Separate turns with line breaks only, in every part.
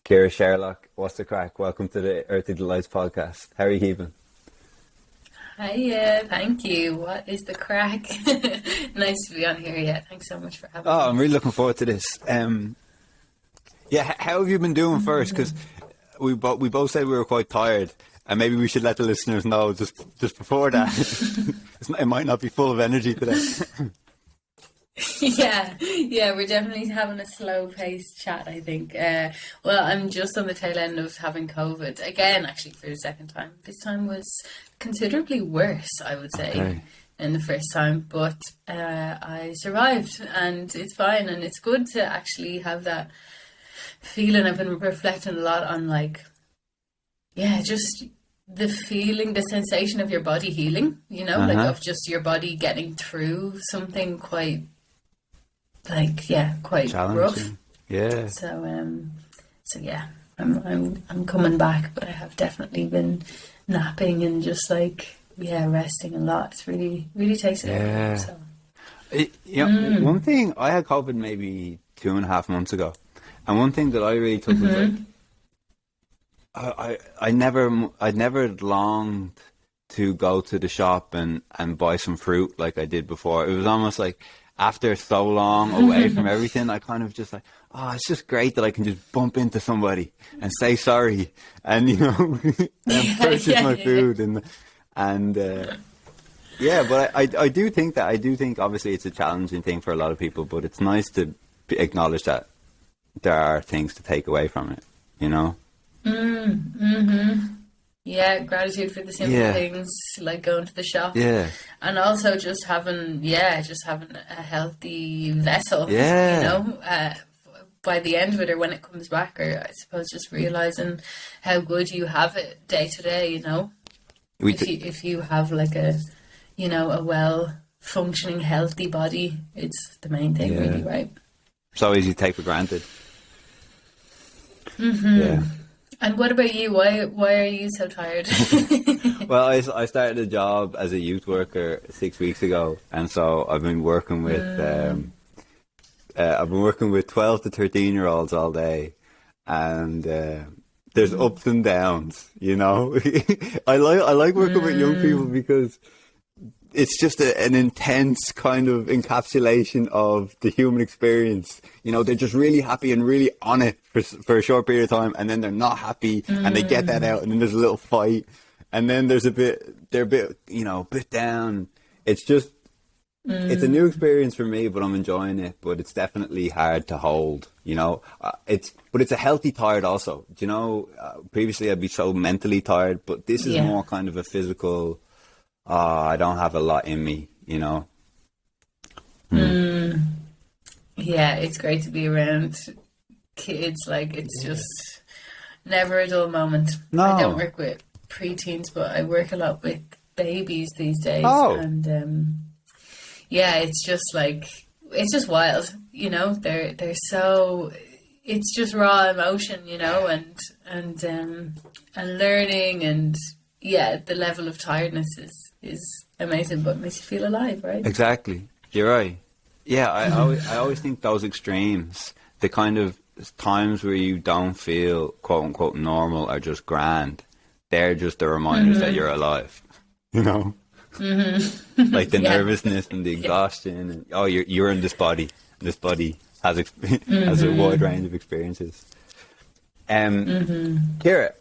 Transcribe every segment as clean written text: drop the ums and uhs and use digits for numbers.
Ciara, Sherlock, what's the crack? Welcome to the Earthly Delights podcast. How are you keeping?
Hiya, thank you. What is the crack? Nice to be on here. Yeah, thanks so much for having
Oh,
me.
I'm really looking forward to this. How have you been doing first? Because we both said we were quite tired, and maybe we should let the listeners know just before that. It might not be full of energy today.
Yeah, we're definitely having a slow-paced chat, I think. Well, I'm just on the tail end of having COVID again, actually, for the second time. This time was considerably worse, I would say,
Okay.
than the first time. But I survived, and it's fine. And it's good to actually have that feeling. I've been reflecting a lot on, like, yeah, just the feeling, the sensation of your body healing, like
Uh-huh.
of just your body getting through something quite, quite rough.
Challenging. Yeah.
So yeah, I'm coming back, but I have definitely been napping and just resting a lot. It's really takes it out of
Yeah.
me. So
One thing, I had COVID maybe 2.5 months ago, and one thing that I really took was like, I'd never longed to go to the shop and buy some fruit like I did before. It was almost like after so long away from everything, I kind of just like, oh, it's just great that I can just bump into somebody and say sorry and, and purchase my food but I do think obviously it's a challenging thing for a lot of people, but it's nice to acknowledge that there are things to take away from it, you know?
yeah, gratitude for the simple
Yeah.
things like going to the shop,
Yeah.
and also just having a healthy vessel.
Yeah.
By the end of it, or when it comes back, or I suppose just realizing how good you have it day to day. If you have like a well functioning healthy body, it's the main thing,
Yeah.
really, right?
So easy to take for granted. Yeah.
And what about you? Why are you so tired?
Well, I started a job as a youth worker 6 weeks ago, and so I've been working with 12 to 13-year-olds all day, and there's ups and downs. I like working with young people because it's just an intense kind of encapsulation of the human experience. They're just really happy and really on it for a short period of time, and then they're not happy, and they get that out, and then there's a little fight, and then they're a bit down. It's just, it's a new experience for me, but I'm enjoying it. But it's definitely hard to hold. But it's a healthy tired also. Previously I'd be so mentally tired, but this is more kind of a physical. I don't have a lot in me,
Yeah, it's great to be around kids. Like, it's just never a dull moment.
No.
I don't work with preteens, but I work a lot with babies these days.
Oh.
And it's just it's just wild. They're so, it's just raw emotion, and learning, and the level of tiredness is amazing, but makes you feel alive, right?
Exactly. You're right. Yeah, I always think those extremes, the kind of times where you don't feel quote unquote normal are just grand. They're just the reminders that you're alive. Like the nervousness and the exhaustion, and you're in this body. This body has has a wide range of experiences. Ciara,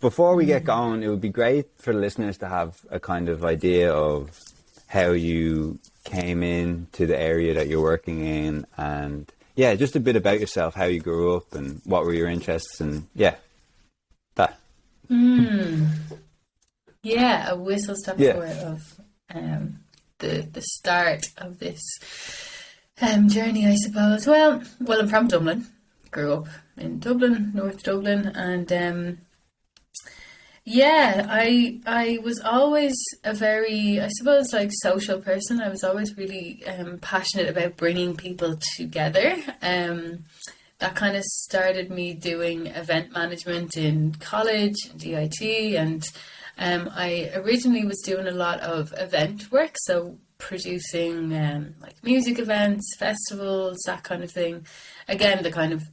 before we get going, it would be great for the listeners to have a kind of idea of how you came into the area that you're working in, and just a bit about yourself, how you grew up and what were your interests, and that.
Yeah, a whistle stop tour of the start of this journey, I suppose. Well, I'm from Dublin. Grew up in Dublin, North Dublin, and I was always a very, I suppose, social person. I was always really passionate about bringing people together. That kind of started me doing event management in college, DIT, and I originally was doing a lot of event work, so producing like music events, festivals, that kind of thing. Again, the kind of,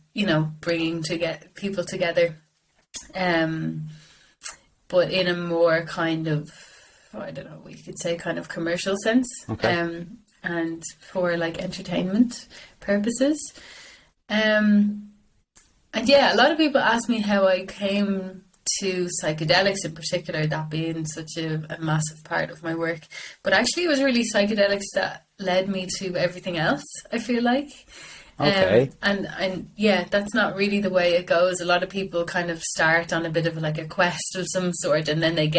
bringing to get people together, but in a more kind of, I don't know, we could say kind of commercial sense,
Okay.
and for like entertainment purposes. And yeah, a lot of people ask me how I came to psychedelics in particular, that being such a massive part of my work. But actually, it was really psychedelics that led me to everything else, I feel like.
Okay.
And yeah, that's not really the way it goes. A lot of people kind of start on a bit of like a quest of some sort, and then they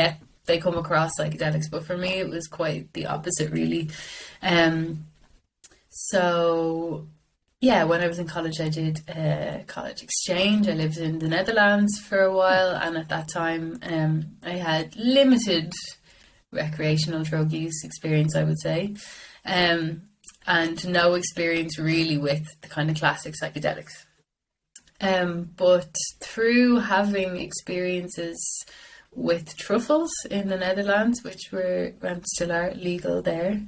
come across psychedelics. But for me, it was quite the opposite, really. So yeah, when I was in college, I did a college exchange. I lived in the Netherlands for a while, and at that time, I had limited recreational drug use experience, I would say, and no experience really with the kind of classic psychedelics. But through having experiences with truffles in the Netherlands, which were and still are legal there,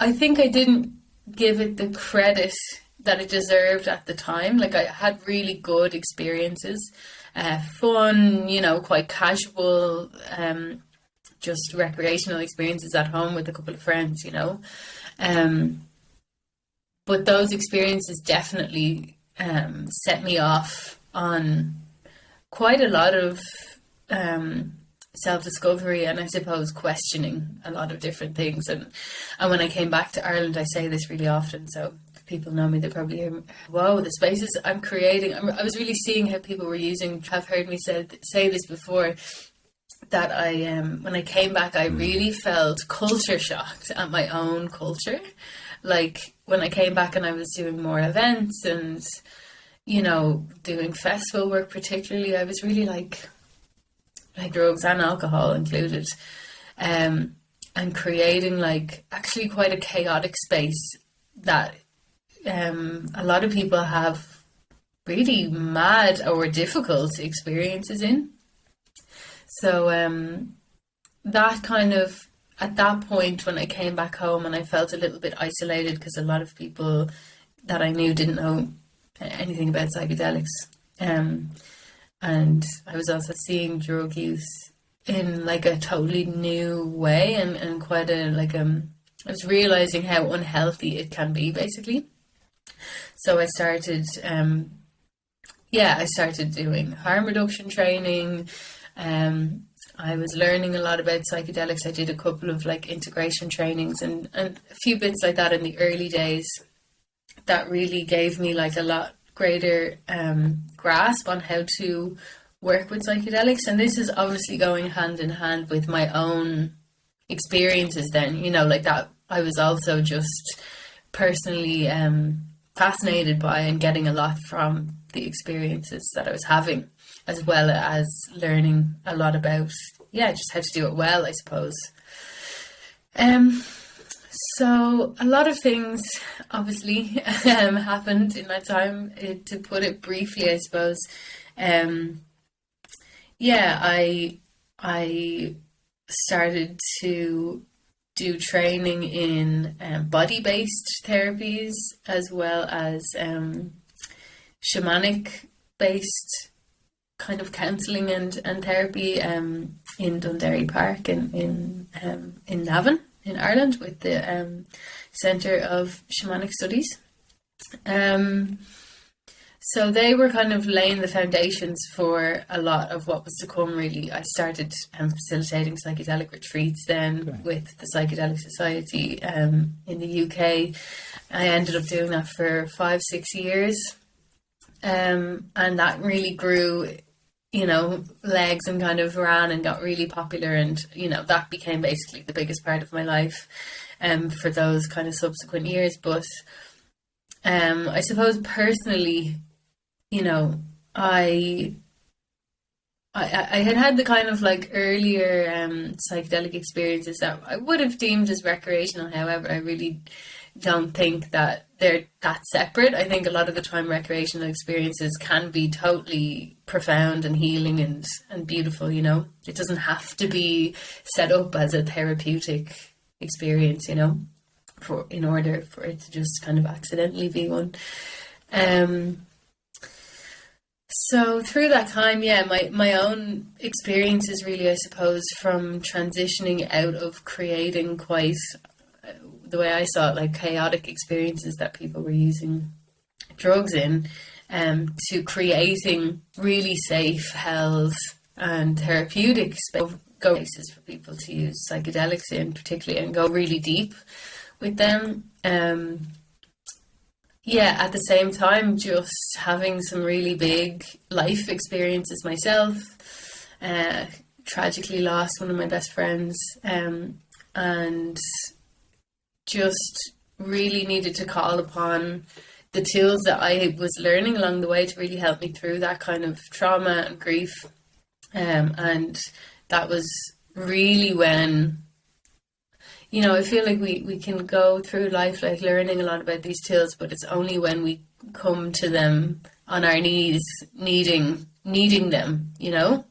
I think I didn't give it the credit that it deserved at the time. Like, I had really good experiences, fun, quite casual, just recreational experiences at home with a couple of friends, But those experiences definitely set me off on quite a lot of self-discovery, and I suppose questioning a lot of different things. And when I came back to Ireland, I say this really often, so if people know me, they probably hear, whoa, the spaces I'm creating. I was really seeing how people were have heard me say this before, that when I came back, I really felt culture shocked at my own culture. Like, when I came back and I was doing more events and, doing festival work particularly, I was really like drugs and alcohol included, and creating like actually quite a chaotic space that a lot of people have really mad or difficult experiences in. So that kind of, at that point when I came back home and I felt a little bit isolated because a lot of people that I knew didn't know anything about psychedelics. And I was also seeing drug use in like a totally new way, and quite I was realizing how unhealthy it can be, basically. So I started, I started doing harm reduction training. I was learning a lot about psychedelics. I did a couple of like integration trainings and a few bits like that in the early days that really gave me like a lot greater grasp on how to work with psychedelics. And this is obviously going hand in hand with my own experiences then, like that I was also just personally fascinated by and getting a lot from the experiences that I was having, as well as learning a lot about, just how to do it well, I suppose. So a lot of things obviously happened in that time, to put it briefly, I suppose. I started to do training in body-based therapies, as well as shamanic-based kind of counselling and therapy in Dundee Park in Navan in Ireland, with the Centre of Shamanic Studies. So they were kind of laying the foundations for a lot of what was to come, really. I started facilitating psychedelic retreats then with the Psychedelic Society in the UK. I ended up doing that for 5-6 years. And that really grew, legs, and kind of ran and got really popular. And, that became basically the biggest part of my life for those kind of subsequent years. But I suppose personally, I had the kind of like earlier psychedelic experiences that I would have deemed as recreational. However, I really don't think that they're that separate. I think a lot of the time recreational experiences can be totally profound and healing and beautiful, you know. It doesn't have to be set up as a therapeutic experience, you know, in order for it to just kind of accidentally be one. So through that time, my own experiences really, I suppose, from transitioning out of creating quite, the way I saw it, like chaotic experiences that people were using drugs in, to creating really safe, health and therapeutic spaces for people to use psychedelics in particularly and go really deep with them. At the same time, just having some really big life experiences myself. Tragically lost one of my best friends, and just really needed to call upon the tools that I was learning along the way to really help me through that kind of trauma and grief. And that was really when, you know, I feel like we can go through life like learning a lot about these tools, but it's only when we come to them on our knees, needing them, you know,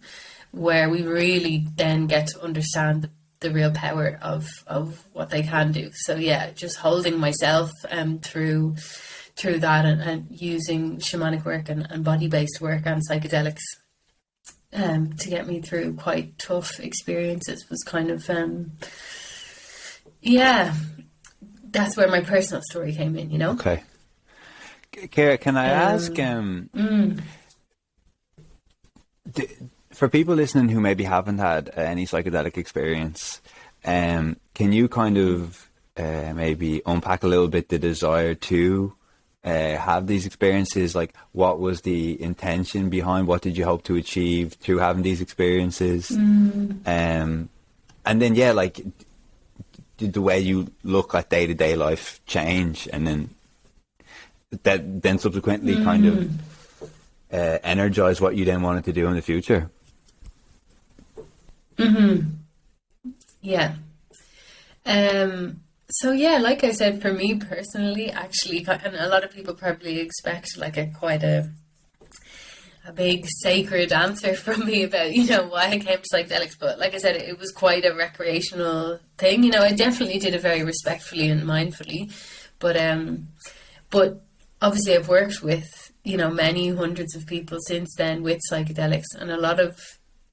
where we really then get to understand the real power of what they can do. So yeah, just holding myself through that and using shamanic work and body-based work and psychedelics to get me through quite tough experiences was kind of that's where my personal story came in, you know.
Okay. Ciara, can I ask, for people listening who maybe haven't had any psychedelic experience, can you kind of maybe unpack a little bit the desire to have these experiences? Like, what was the intention behind, what did you hope to achieve through having these experiences? And then, like, did the way you look at day-to-day life change, and then subsequently kind of energize what you then wanted to do in the future?
Yeah. So yeah, like I said, for me personally, actually, and a lot of people probably expect like quite a big sacred answer from me about, you know, why I came to psychedelics. But like I said, it was quite a recreational thing. You know, I definitely did it very respectfully and mindfully. But obviously I've worked with, you know, many hundreds of people since then with psychedelics. And a lot of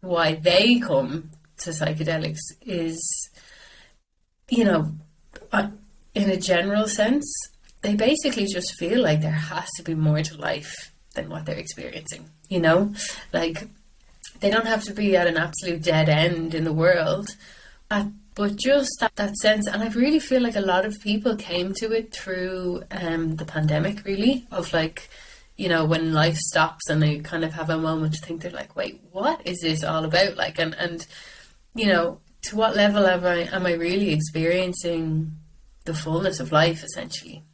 why they come to psychedelics is, you know, in a general sense, they basically just feel like there has to be more to life than what they're experiencing, you know? Like, they don't have to be at an absolute dead end in the world, but just that sense. And I really feel like a lot of people came to it through the pandemic, really, of like, you know, when life stops and they kind of have a moment to think, they're like, wait, what is this all about? Like, and you know, to what level am I really experiencing the fullness of life, essentially?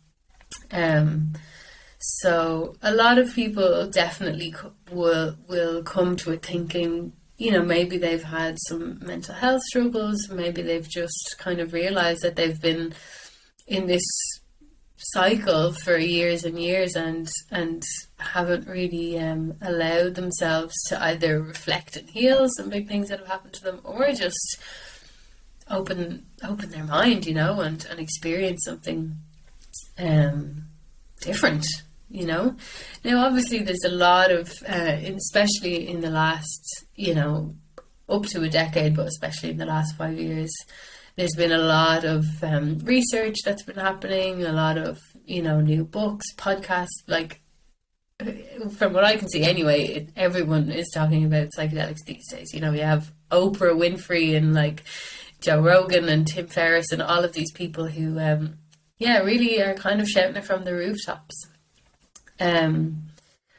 So a lot of people definitely will come to it thinking, you know, maybe they've had some mental health struggles, maybe they've just kind of realized that they've been in this cycle for years and years and haven't really allowed themselves to either reflect and heal some big things that have happened to them, or just open their mind, you know, and experience something different, you know. Now obviously there's a lot of especially in the last, you know, up to a decade, but especially in the last 5 years, there's been a lot of research that's been happening, a lot of, you know, new books, podcasts. Like, from what I can see anyway, everyone is talking about psychedelics these days. You know, we have Oprah Winfrey and like Joe Rogan and Tim Ferriss and all of these people who really are kind of shouting it from the rooftops.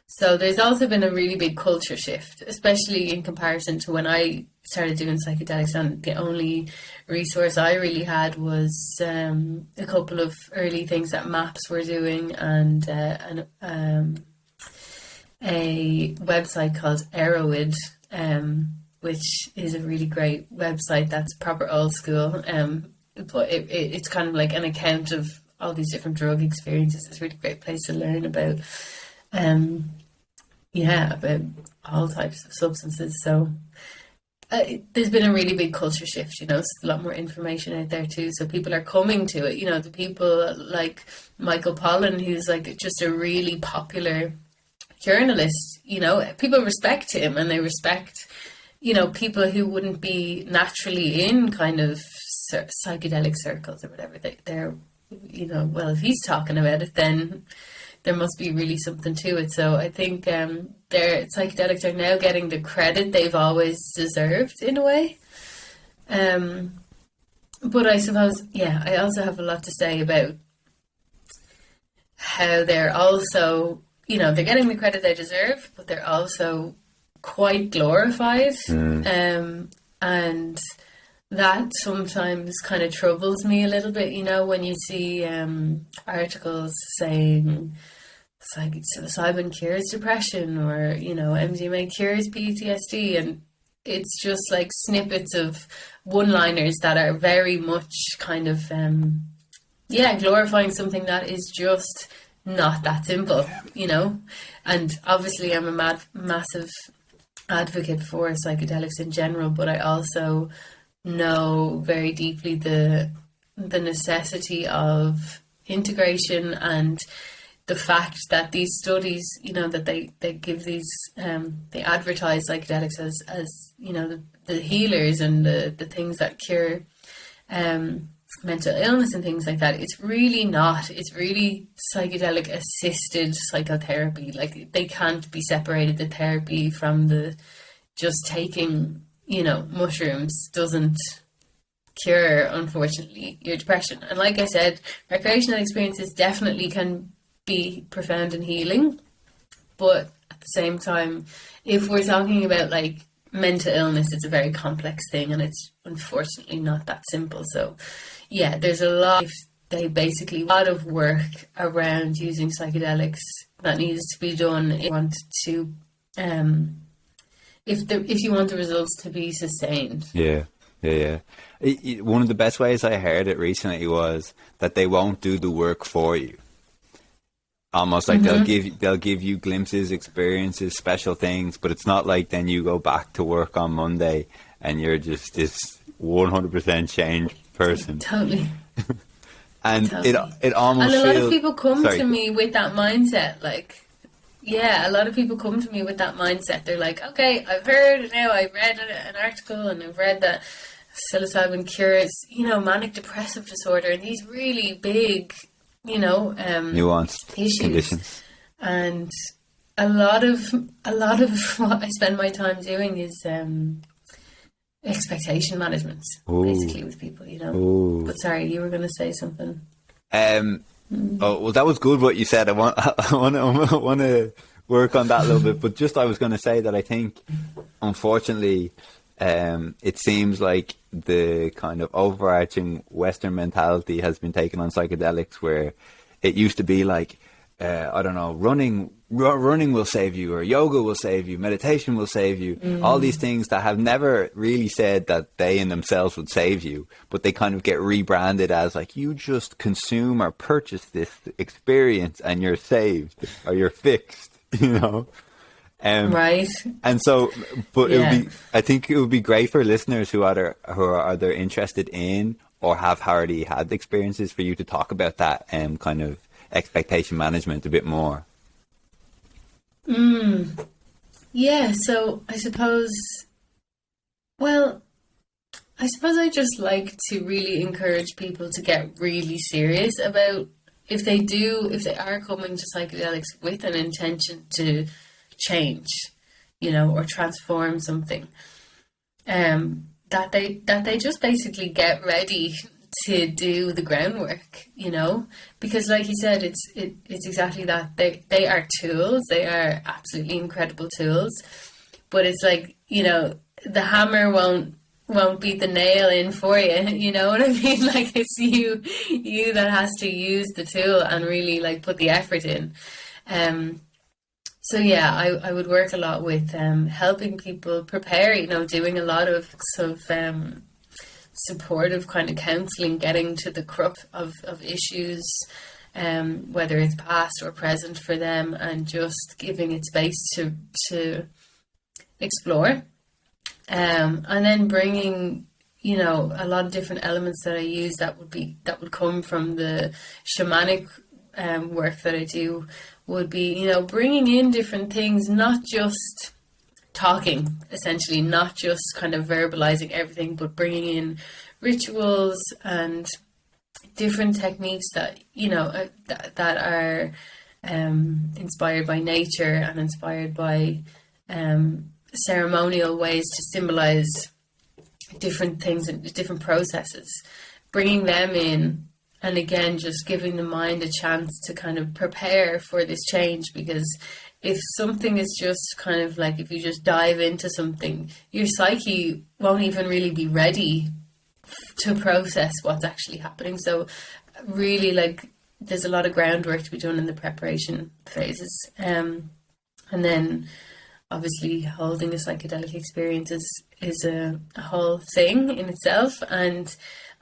So there's also been a really big culture shift, especially in comparison to when I started doing psychedelics, and the only resource I really had was a couple of early things that MAPS were doing, and a website called Arrowid, which is a really great website that's proper old school, but it's kind of like an account of all these different drug experiences. It's a really great place to learn about, about all types of substances. So there's been a really big culture shift, so there's a lot more information out there too. So people are coming to it, the people like Michael Pollan, who's like just a really popular journalist, people respect him, and they respect, people who wouldn't be naturally in kind of psychedelic circles or whatever. They're, well, if he's talking about it, then there must be really something to it. So I think their psychedelics are now getting the credit they've always deserved in a way. But I suppose, I also have a lot to say about how they're also, they're getting the credit they deserve, but they're also quite glorified. And that sometimes kind of troubles me a little bit, when you see articles saying psilocybin cures depression, or MDMA cures PTSD, and it's just like snippets of one-liners that are very much kind of glorifying something that is just not that simple, and obviously I'm a massive advocate for psychedelics in general, but I also know very deeply the necessity of integration, and the fact that these studies, that they give these, they advertise psychedelics as the healers and the things that cure mental illness and things like that. It's really not. It's really psychedelic assisted psychotherapy. Like, they can't be separated. The therapy from the just taking, mushrooms doesn't cure, unfortunately, your depression. And like I said, recreational experiences definitely can be profound and healing, but at the same time, if we're talking about like mental illness, it's a very complex thing, and it's unfortunately not that simple. So there's a lot of work around using psychedelics that needs to be done if you want to if you want the results to be sustained.
One of the best ways I heard it recently was that they won't do the work for you. Almost like they'll give you glimpses, experiences, special things, but it's not like then you go back to work on Monday and you're just this 100% changed person.
Totally.
And
totally.
it almost
feels... And a lot
of
people come to me with that mindset, like... Yeah, a lot of people come to me with that mindset. They're like, okay, I've heard now, I read an article, and I've read that psilocybin cures, manic depressive disorder, and these really big,
nuanced
issues.
Conditions.
And a lot of what I spend my time doing is expectation management, basically, with people,
Ooh.
But sorry, you were going to say something.
Oh, well, that was good what you said. I want to work on that a little bit. But just I was going to say that I think, unfortunately, it seems like the kind of overarching Western mentality has been taken on psychedelics, where it used to be like, I don't know, running will save you, or yoga will save you, meditation will save you. All these things that have never really said that they in themselves would save you, but they kind of get rebranded as like, you just consume or purchase this experience and you're saved, or you're fixed,
Right.
And so, but I think it would be great for listeners who are either interested in or have already had experiences, for you to talk about that kind of expectation management a bit more.
Yeah, so I suppose I just like to really encourage people to get really serious about if they are coming to psychedelics with an intention to change, or transform something, that they just basically get ready to do the groundwork, because like you said, it's exactly that. They are tools. They are absolutely incredible tools, but it's like, the hammer won't beat the nail in for you. You know what I mean? Like, it's you that has to use the tool and really like put the effort in. So yeah, I would work a lot with helping people prepare, doing a lot of supportive kind of counselling, getting to the crux of issues, whether it's past or present for them, and just giving it space to explore. And then bringing, you know, a lot of different elements that I use that would come from the shamanic work that I do, would be, you know, bringing in different things, not just talking, essentially, not just kind of verbalizing everything, but bringing in rituals and different techniques that, you know, that are inspired by nature and inspired by ceremonial ways to symbolize different things and different processes, bringing them in. And again, just giving the mind a chance to kind of prepare for this change, because if something is just kind of like, if you just dive into something, your psyche won't even really be ready to process what's actually happening. So really, like, there's a lot of groundwork to be done in the preparation phases. And then obviously holding a psychedelic experience is a whole thing in itself. And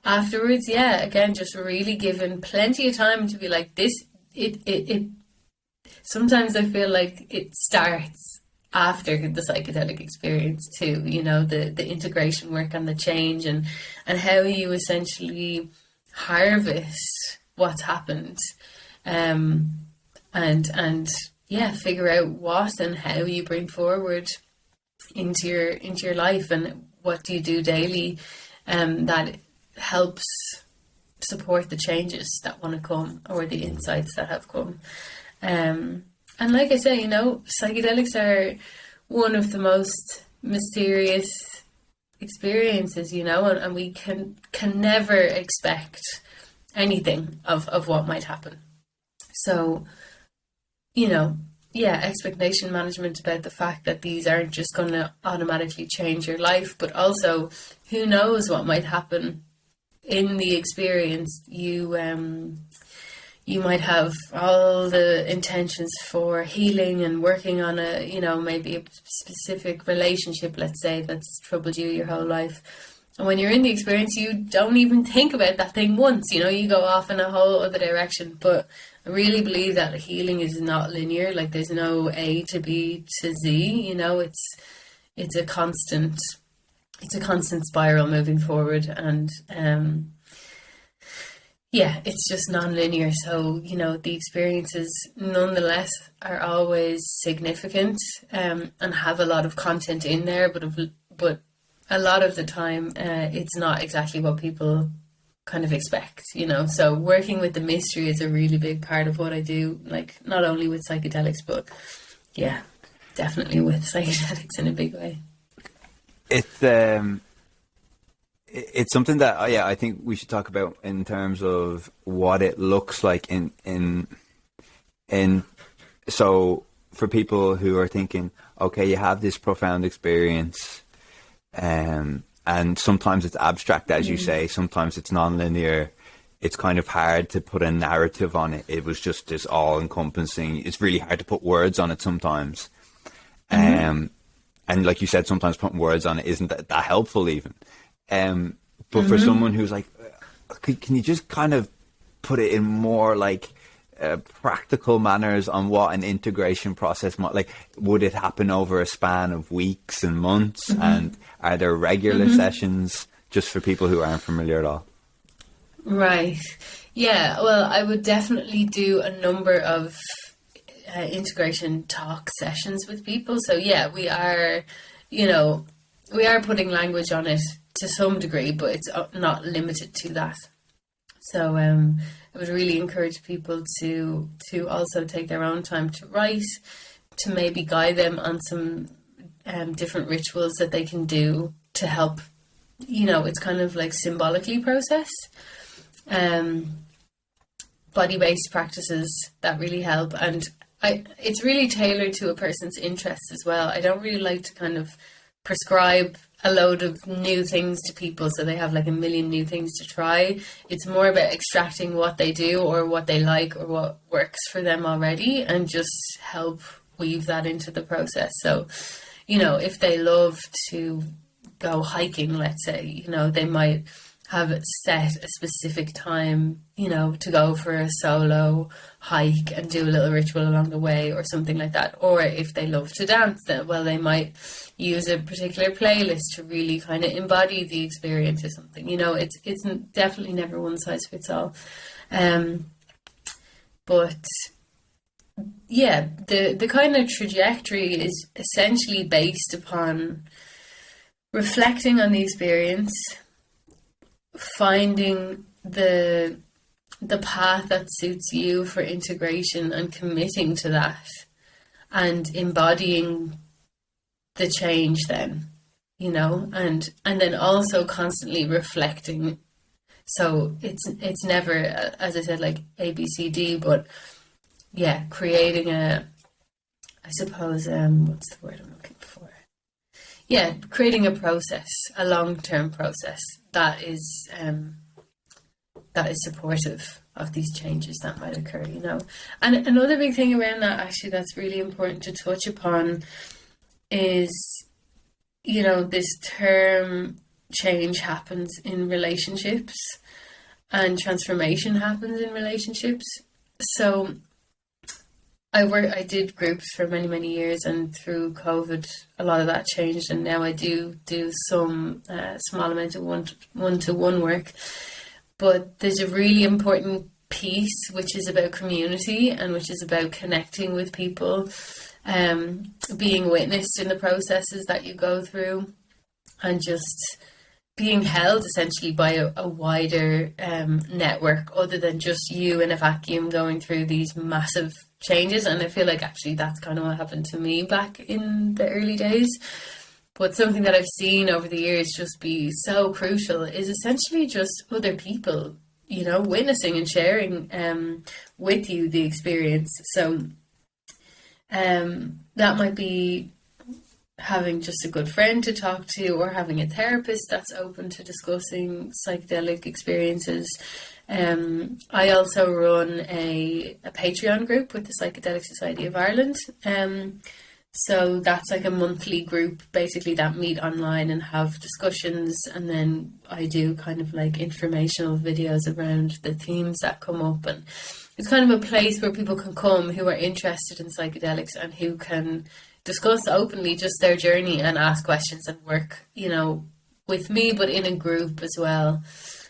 afterwards, yeah, again, just really given plenty of time to be like, this, it sometimes I feel like it starts after the psychedelic experience too, you know, the integration work and the change, and how you essentially harvest what's happened, and yeah, figure out what and how you bring forward into your life, and what do you do daily that helps support the changes that want to come, or the insights that have come. And like I say, you know, psychedelics are one of the most mysterious experiences, you know, and we can never expect anything of what might happen. So, you know, yeah, expectation management about the fact that these aren't just going to automatically change your life, but also who knows what might happen in the experience. You might have all the intentions for healing and working on a, you know, maybe a specific relationship, let's say, that's troubled you your whole life. And when you're in the experience, you don't even think about that thing once, you know, you go off in a whole other direction. But I really believe that healing is not linear. Like, there's no A to B to Z, you know, it's a constant spiral moving forward. And, yeah, it's just non-linear. So, you know, the experiences nonetheless are always significant, and have a lot of content in there, but a lot of the time it's not exactly what people kind of expect, you know. So working with the mystery is a really big part of what I do, like not only with psychedelics, but yeah, definitely with psychedelics in a big way.
It's something that, yeah, I think we should talk about in terms of what it looks like in so for people who are thinking, okay, you have this profound experience, and sometimes it's abstract, as you say, sometimes it's non-linear, it's kind of hard to put a narrative on it. It was just this all-encompassing, it's really hard to put words on it sometimes. And like you said, sometimes putting words on it isn't that helpful even. But for someone who's like, can you just kind of put it in more like practical manners on what an integration process might, like, would it happen over a span of weeks and months? And are there regular sessions, just for people who aren't familiar at all?
Right. Yeah, well, I would definitely do a number of integration talk sessions with people. So yeah, we are putting language on it to some degree, but it's not limited to that. So I would really encourage people to also take their own time to write, to maybe guide them on some different rituals that they can do to help, you know, it's kind of like symbolically processed. Body-based practices that really help, and it's really tailored to a person's interests as well. I don't really like to kind of prescribe a load of new things to people so they have like a million new things to try. It's more about extracting what they do or what they like or what works for them already, and just help weave that into the process. So, you know, if they love to go hiking, let's say, you know, they might have set a specific time, you know, to go for a solo hike and do a little ritual along the way or something like that. Or if they love to dance, then, well, they might use a particular playlist to really kind of embody the experience or something. You know, it's definitely never one size fits all. But yeah, the kind of trajectory is essentially based upon reflecting on the experience, finding the path that suits you for integration and committing to that and embodying the change then, you know, and then also constantly reflecting. So it's never, as I said, like A, B, C, D, but yeah, creating I suppose, what's the word I'm looking for? Yeah, creating a process, a long-term process that is supportive of these changes that might occur, you know. And another big thing around that, actually, that's really important to touch upon is, you know, this term change happens in relationships and transformation happens in relationships. So I did groups for many, many years, and through COVID, a lot of that changed, and now I do some small amount of one-to-one work. But there's a really important piece which is about community and which is about connecting with people, being witnessed in the processes that you go through, and just being held essentially by a wider network other than just you in a vacuum going through these massive changes. And I feel like actually that's kind of what happened to me back in the early days. But something that I've seen over the years just be so crucial is essentially just other people, you know, witnessing and sharing with you the experience. So that might be having just a good friend to talk to, or having a therapist that's open to discussing psychedelic experiences. I also run a Patreon group with the Psychedelic Society of Ireland. So that's like a monthly group basically that meet online and have discussions, and then I do kind of like informational videos around the themes that come up, and it's kind of a place where people can come who are interested in psychedelics and who can discuss openly just their journey and ask questions and work, you know, with me, but in a group as well,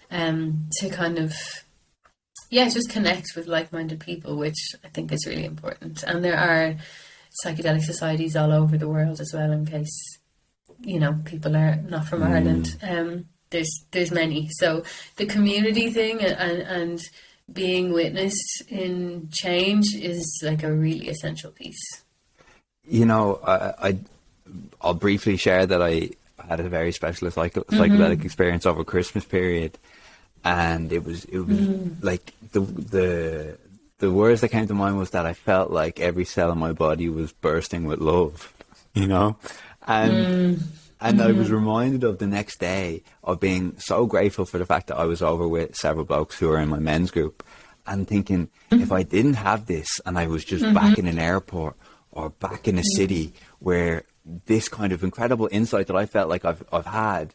to kind of, yeah, just connect with like-minded people, which I think is really important. And there are psychedelic societies all over the world as well, in case, you know, people are not from Ireland. There's many. So the community thing and being witnessed in change is like a really essential piece.
You know, I'll briefly share that I had a very special psychedelic experience over Christmas period, and it was like the words that came to mind was that I felt like every cell in my body was bursting with love, you know, and I was reminded of the next day of being so grateful for the fact that I was over with several blokes who were in my men's group, and thinking if I didn't have this and I was just back in an airport or back in a city where this kind of incredible insight that I felt like I've had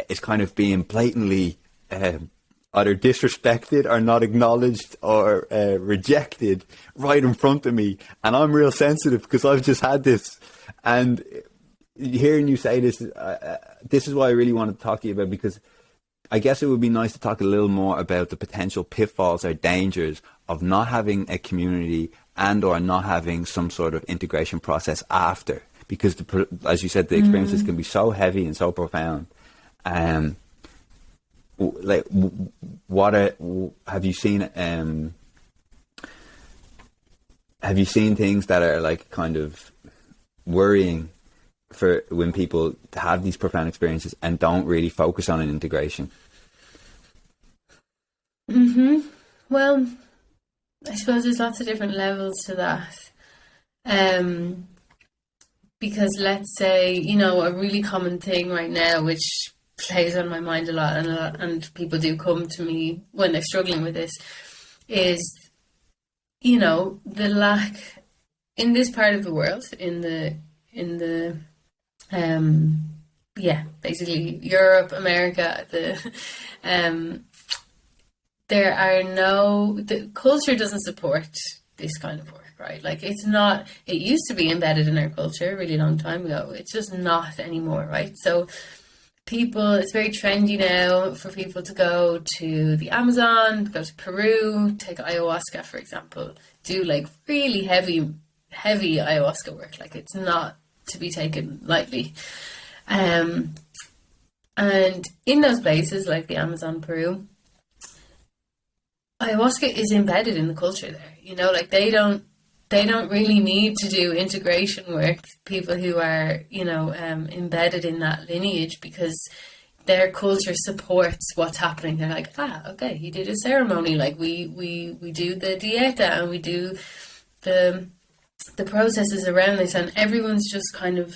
is kind of being blatantly either disrespected or not acknowledged or rejected right in front of me. And I'm real sensitive because I've just had this. And hearing you say this, this is what I really want to talk to you about, because I guess it would be nice to talk a little more about the potential pitfalls or dangers of not having a community and or not having some sort of integration process after. Because, as you said, the experiences can be so heavy and so profound. Like, have you seen? Have you seen things that are like kind of worrying for when people have these profound experiences and don't really focus on an integration?
Well, I suppose there's lots of different levels to that. Because let's say, you know, a really common thing right now, which plays on my mind a lot, and people do come to me when they're struggling with this, is, you know, the lack in this part of the world, in the yeah, basically Europe, America, um, there are the culture doesn't support this kind of work, right? Like it's not, it used to be embedded in our culture a really long time ago. It's just not anymore, right? So people, it's very trendy now for people to go to the Amazon, go to Peru, take ayahuasca, for example, do like really heavy ayahuasca work. Like it's not to be taken lightly. And in those places like the Amazon, Peru, ayahuasca is embedded in the culture there. You know, like they don't really need to do integration work, people who are, you know, embedded in that lineage, because their culture supports what's happening. They're like, okay, you did a ceremony, like we do the dieta and we do the processes around this, and everyone's just kind of,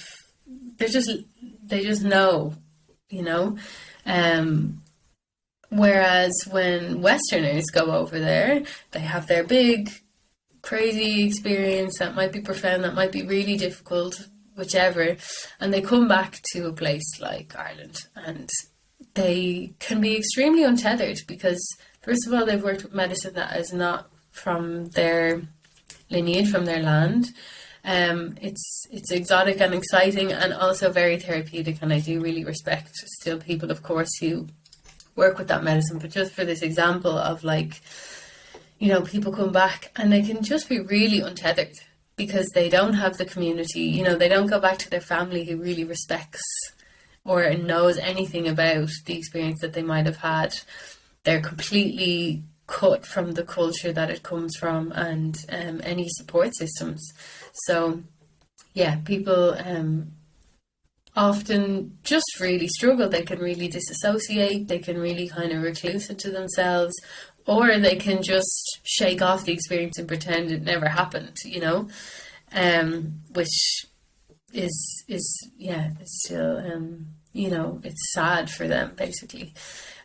they just know, you know. Whereas when Westerners go over there, they have their big, crazy experience that might be profound, that might be really difficult, whichever, and they come back to a place like Ireland and they can be extremely untethered because, first of all, they've worked with medicine that is not from their lineage, from their land. It's exotic and exciting and also very therapeutic, and I do really respect still people, of course, who work with that medicine. But just for this example of, like, you know, people come back and they can just be really untethered because they don't have the community, you know, they don't go back to their family who really respects or knows anything about the experience that they might have had. They're completely cut from the culture that it comes from and any support systems. So yeah, people often just really struggle. They can really disassociate, they can really kind of recluse into themselves, or they can just shake off the experience and pretend it never happened, you know, which is it's still, you know, it's sad for them, basically.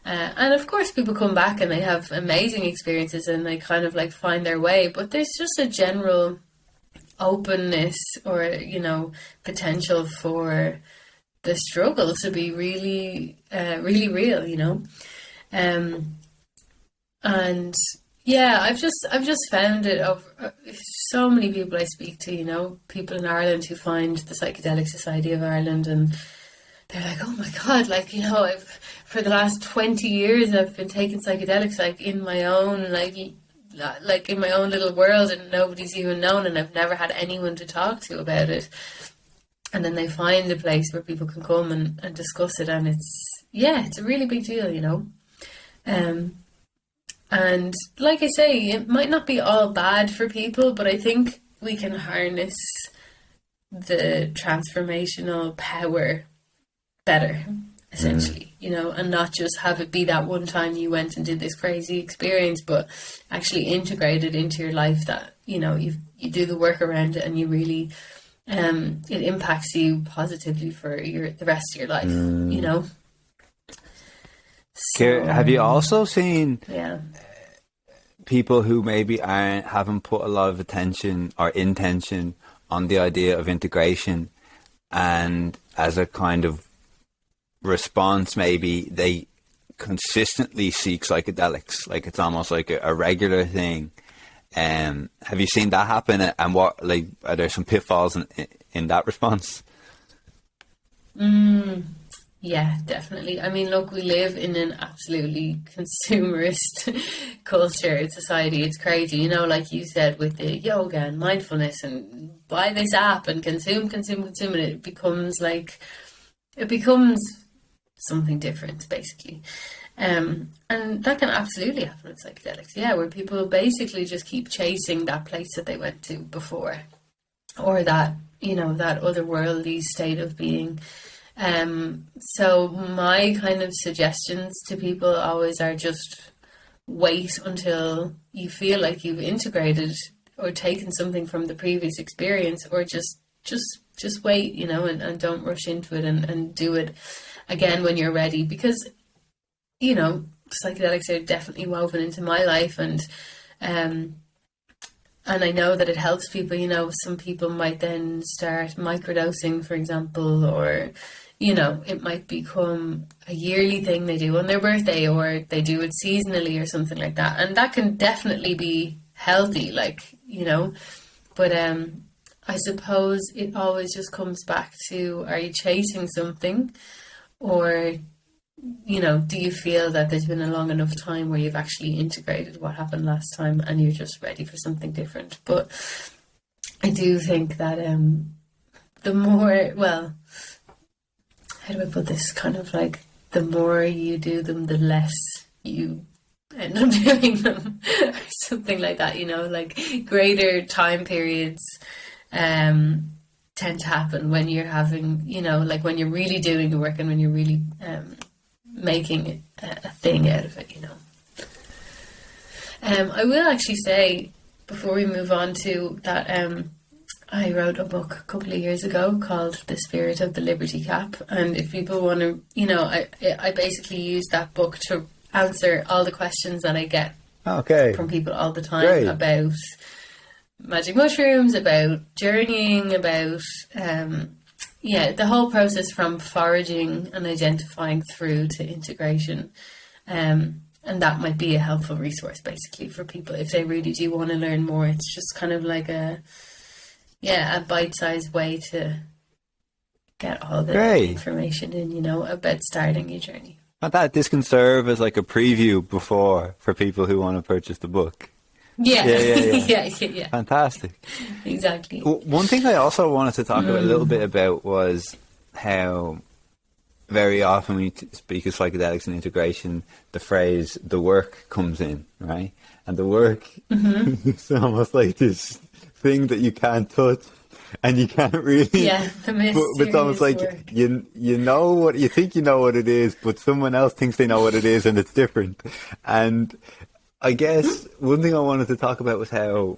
And of course people come back and they have amazing experiences and they kind of like find their way, but there's just a general openness or, you know, potential for the struggle to be really, really real, you know. And yeah, I've just found it over so many people I speak to, you know, people in Ireland who find the Psychedelic Society of Ireland, and they're like, oh my God, like, you know, for the last 20 years I've been taking psychedelics like in my own, like in my own little world, and nobody's even known, and I've never had anyone to talk to about it. And then they find a place where people can come and discuss it, and it's a really big deal, you know. And like I say, it might not be all bad for people, but I think we can harness the transformational power better, essentially, you know, and not just have it be that one time you went and did this crazy experience, but actually integrate it into your life, that, you know, you do the work around it and you really, it impacts you positively for the rest of your life, you know.
So, have you also seen people who maybe haven't put a lot of attention or intention on the idea of integration, and as a kind of response, maybe they consistently seek psychedelics, like it's almost like a regular thing? Have you seen that happen, and what, like, are there some pitfalls in that response?
Yeah, definitely. I mean, look, we live in an absolutely consumerist culture, society. It's crazy, you know, like you said, with the yoga and mindfulness and buy this app and consume, and it becomes something different, basically. And that can absolutely happen with psychedelics, yeah, where people basically just keep chasing that place that they went to before, or that, you know, that otherworldly state of being. So my kind of suggestions to people always are just wait until you feel like you've integrated or taken something from the previous experience, or just wait, you know, and don't rush into it, and do it again when you're ready, because, you know, psychedelics are definitely woven into my life, and I know that it helps people. You know, some people might then start microdosing, for example, or, you know, it might become a yearly thing they do on their birthday, or they do it seasonally or something like that. And that can definitely be healthy, like, you know, but I suppose it always just comes back to, are you chasing something, or, you know, do you feel that there's been a long enough time where you've actually integrated what happened last time and you're just ready for something different? But I do think that the more, well, how do I put this? Kind of like, the more you do them, the less you end up doing them, or something like that, you know, like greater time periods tend to happen when you're having, you know, like when you're really doing the work and when you're really making a thing out of it, you know. I will actually say, before we move on to that, I wrote a book a couple of years ago called The Spirit of the Liberty Cap, and if people want to, you know, I basically use that book to answer all the questions that I get from people all the time about magic mushrooms, about journeying, about the whole process from foraging and identifying through to integration. And that might be a helpful resource basically for people if they really do want to learn more. It's just kind of like a bite-sized way to get all the information in, you know, about starting your journey.
And that this can serve as like a preview before for people who want to purchase the book.
Yeah. Yeah.
Fantastic.
Exactly.
One thing I also wanted to talk about a little bit about was how very often when you speak of psychedelics and integration, the phrase "the work" comes in, right? And the work is almost like this thing that you can't touch and you can't really,
the mysterious
but it's almost like
work.
you know what you think, you know what it is, but someone else thinks they know what it is and it's different. And I guess one thing I wanted to talk about was how,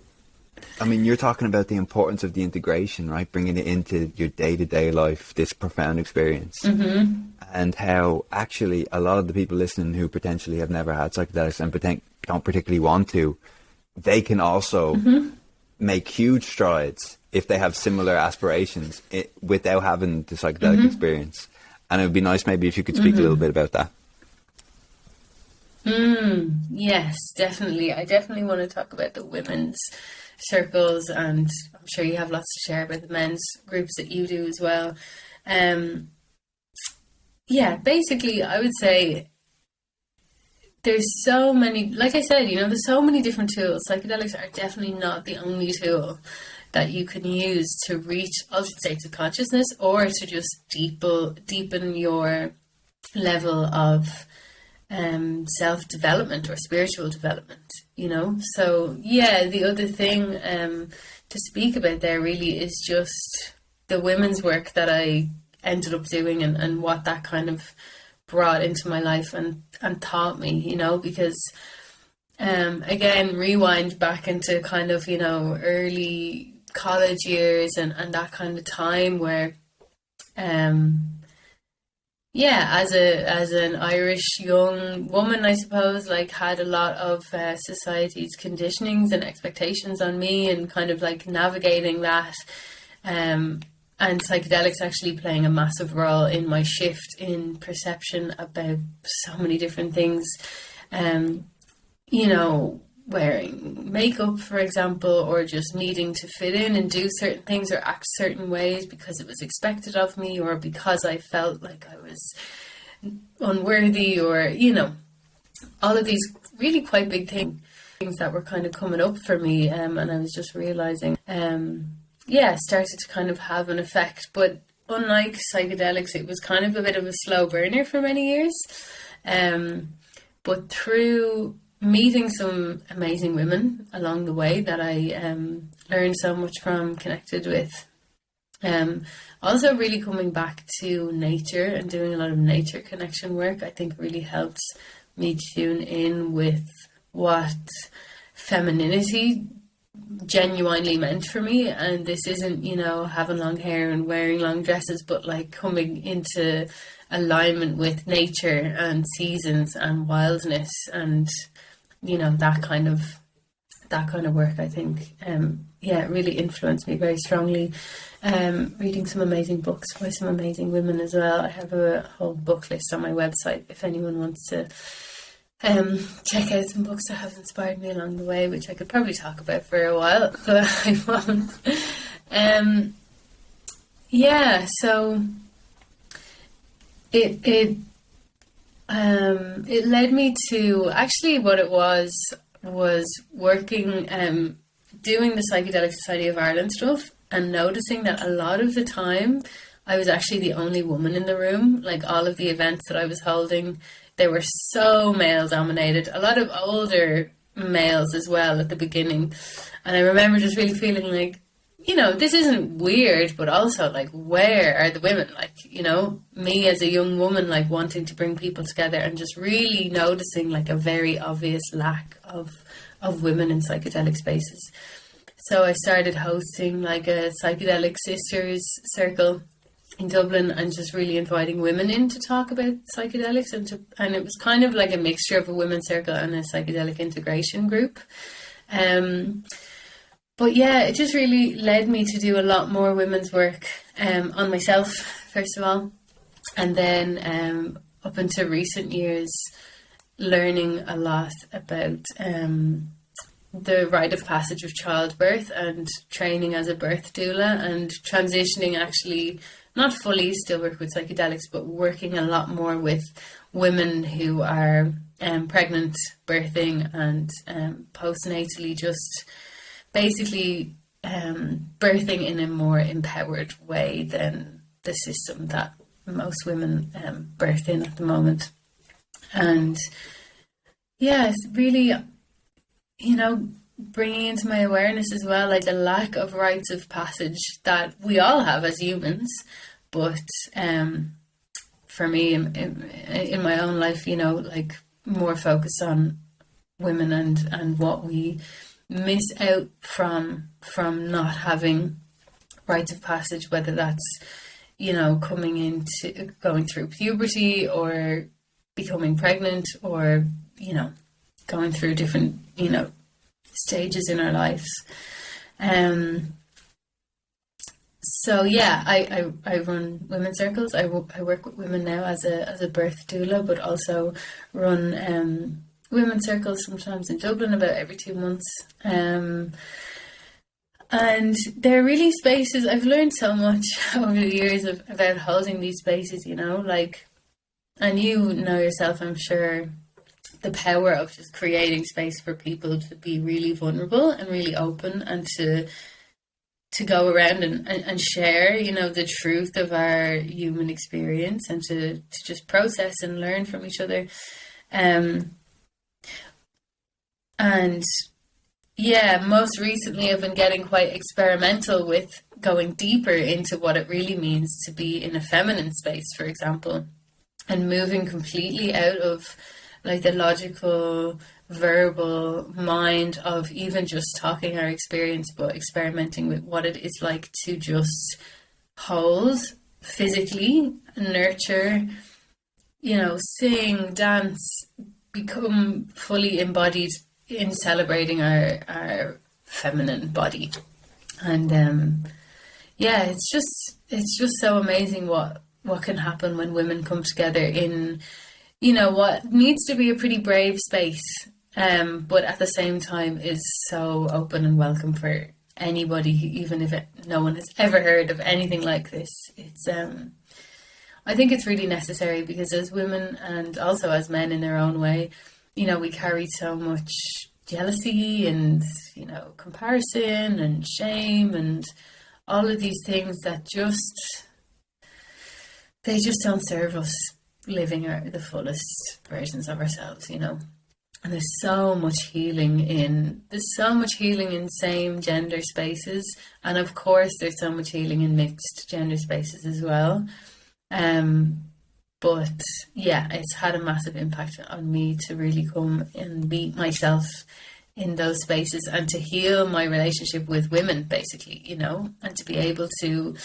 I mean, you're talking about the importance of the integration, right? Bringing it into your day-to-day life, this profound experience. And how actually a lot of the people listening who potentially have never had psychedelics and don't particularly want to, they can also make huge strides if they have similar aspirations without having the psychedelic experience. And it would be nice maybe if you could speak a little bit about that.
Yes, definitely. I definitely want to talk about the women's circles, and I'm sure you have lots to share about the men's groups that you do as well. Basically I would say there's so many, like I said, you know, there's so many different tools. Psychedelics are definitely not the only tool that you can use to reach altered states of consciousness, or to just deepen your level of self-development or spiritual development, you know. So the other thing to speak about there really is just the women's work that I ended up doing, and what that kind of brought into my life and taught me, you know, because again, rewind back into kind of, you know, early college years and that kind of time where as an Irish young woman, I suppose, like, had a lot of society's conditionings and expectations on me, and kind of like navigating that, and psychedelics actually playing a massive role in my shift in perception about so many different things. You know, wearing makeup, for example, or just needing to fit in and do certain things or act certain ways because it was expected of me, or because I felt like I was unworthy, or, you know, all of these really quite big things that were kind of coming up for me, and I was just realizing started to kind of have an effect. But unlike psychedelics, it was kind of a bit of a slow burner for many years, but through meeting some amazing women along the way that I learned so much from, connected with, also really coming back to nature and doing a lot of nature connection work, I think really helps me tune in with what femininity genuinely meant for me. And this isn't, you know, having long hair and wearing long dresses, but like coming into alignment with nature and seasons and wildness, and, you know, that kind of work, I think, really influenced me very strongly. Reading some amazing books by some amazing women as well. I have a whole book list on my website if anyone wants to check out some books that have inspired me along the way, which I could probably talk about for a while, but I won't. So it led me to, actually what it was working, doing the Psychedelic Society of Ireland stuff, and noticing that a lot of the time I was actually the only woman in the room. Like, all of the events that I was holding, they were so male dominated, a lot of older males as well at the beginning. And I remember just really feeling like, you know, this isn't weird, but also like, where are the women? Like, you know, me as a young woman, like wanting to bring people together, and just really noticing like a very obvious lack of women in psychedelic spaces. So I started hosting like a Psychedelic Sisters circle in Dublin, and just really inviting women in to talk about psychedelics, and it was kind of like a mixture of a women's circle and a psychedelic integration group. But yeah, it just really led me to do a lot more women's work on myself, first of all. And then up into recent years, learning a lot about the rite of passage of childbirth, and training as a birth doula, and transitioning, actually, not fully still work with psychedelics, but working a lot more with women who are pregnant, birthing, and postnatally, just basically birthing in a more empowered way than the system that most women birth in at the moment. And yeah, it's really, you know, bringing into my awareness as well, like the lack of rites of passage that we all have as humans, but for me in my own life, you know, like more focused on women and what we miss out from not having rites of passage, whether that's, you know, going through puberty, or becoming pregnant, or, you know, going through different, you know, stages in our lives. So yeah, I run women's circles. I work with women now as a birth doula, but also run women's circles sometimes in Dublin about every 2 months. And they're really spaces. I've learned so much over the years about holding these spaces, you know, like, and you know yourself, I'm sure, the power of just creating space for people to be really vulnerable and really open, and to go around and share, you know, the truth of our human experience, and to just process and learn from each other. And yeah, most recently I've been getting quite experimental with going deeper into what it really means to be in a feminine space, for example, and moving completely out of like the logical, verbal mind of even just talking our experience, but experimenting with what it is like to just hold physically, nurture, you know, sing, dance, become fully embodied in celebrating our feminine body. And yeah, it's just so amazing what can happen when women come together in, you know, what needs to be a pretty brave space, but at the same time is so open and welcome for anybody, even if no one has ever heard of anything like this. It's I think it's really necessary, because as women, and also as men in their own way, you know, we carry so much jealousy and, you know, comparison and shame and all of these things that they just don't serve us living the fullest versions of ourselves, you know. And there's so much healing in same gender spaces, and of course there's so much healing in mixed gender spaces as well. But yeah, it's had a massive impact on me to really come and meet myself in those spaces, and to heal my relationship with women, basically, you know, and to be able to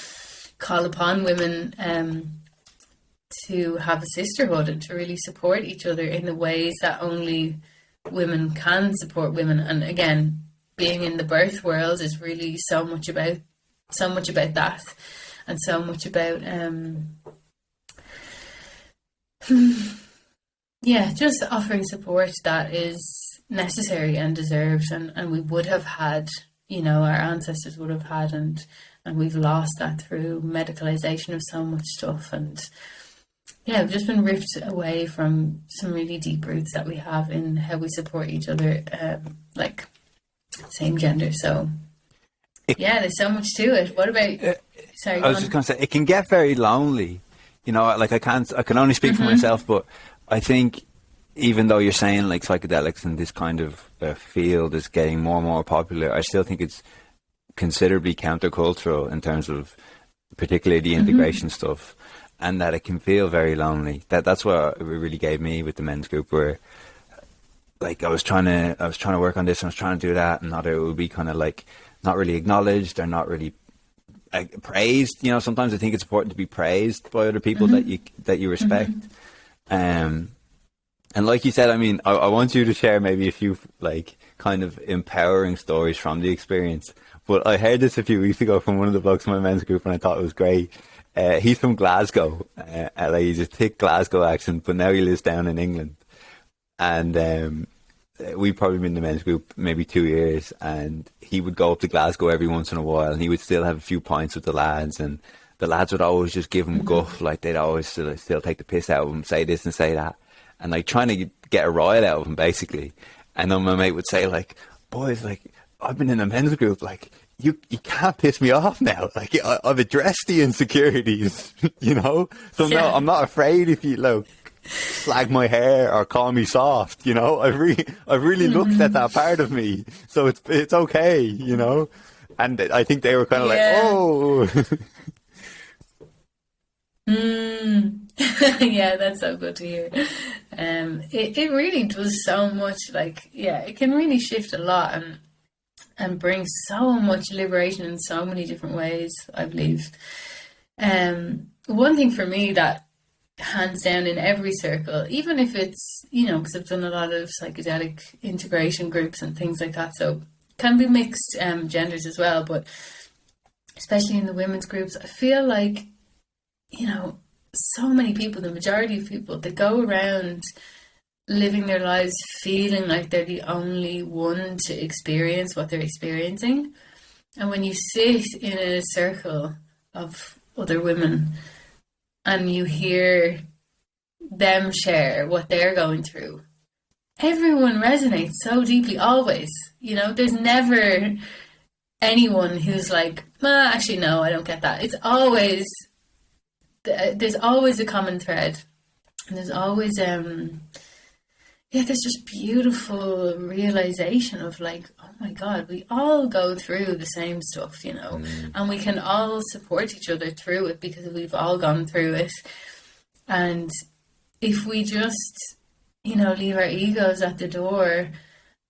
call upon women to have a sisterhood, and to really support each other in the ways that only women can support women. And again, being in the birth world is really so much about that, and so much about just offering support that is necessary and deserved, and we would have had, our ancestors would have had, and we've lost that through medicalization of so much stuff. And we've just been ripped away from some really deep roots that we have in how we support each other, like same gender. So there's so much to it. What about sorry,
I was just going to say, it can get very lonely, like I can only speak for myself, but I think even though you're saying like psychedelics and this kind of field is getting more and more popular, I still think it's considerably countercultural in terms of particularly the integration stuff, and that it can feel very lonely. That's what it really gave me with the men's group, where like I was trying to work on this and I was trying to do that, and not it would be kind of like not really acknowledged or not really praised. Sometimes I think it's important to be praised by other people that you respect. And like you said, I mean, I want you to share maybe a few like kind of empowering stories from the experience. But I heard this a few weeks ago from one of the blokes in my men's group, and I thought it was great. He's from Glasgow, like he's a thick Glasgow accent, but now he lives down in England. And we've probably been in the men's group maybe 2 years, and he would go up to Glasgow every once in a while, and he would still have a few pints with the lads, and the lads would always just give him guff, like they'd always still take the piss out of him, say this and say that, and like trying to get a riot out of him basically. And then my mate would say like, boys, like I've been in a men's group, like you can't piss me off now, like I've addressed the insecurities, so no, I'm not afraid if you like slag my hair or call me soft, I've really looked at that part of me, so it's okay, and I think they were kind of like, oh.
Yeah, that's so good to hear. It really does so much, like, it can really shift a lot and bring so much liberation in so many different ways, I believe. One thing for me that hands down in every circle, even if it's, because I've done a lot of psychedelic integration groups and things like that, so can be mixed genders as well, but especially in the women's groups, I feel like, so many people, the majority of people, they go around living their lives feeling like they're the only one to experience what they're experiencing. And when you sit in a circle of other women and you hear them share what they're going through, everyone resonates so deeply, always. There's never anyone who's like, actually, no, I don't get that. It's always... there's always a common thread, and there's always there's just beautiful realization of like, oh my god, we all go through the same stuff, and we can all support each other through it because we've all gone through it. And if we just leave our egos at the door,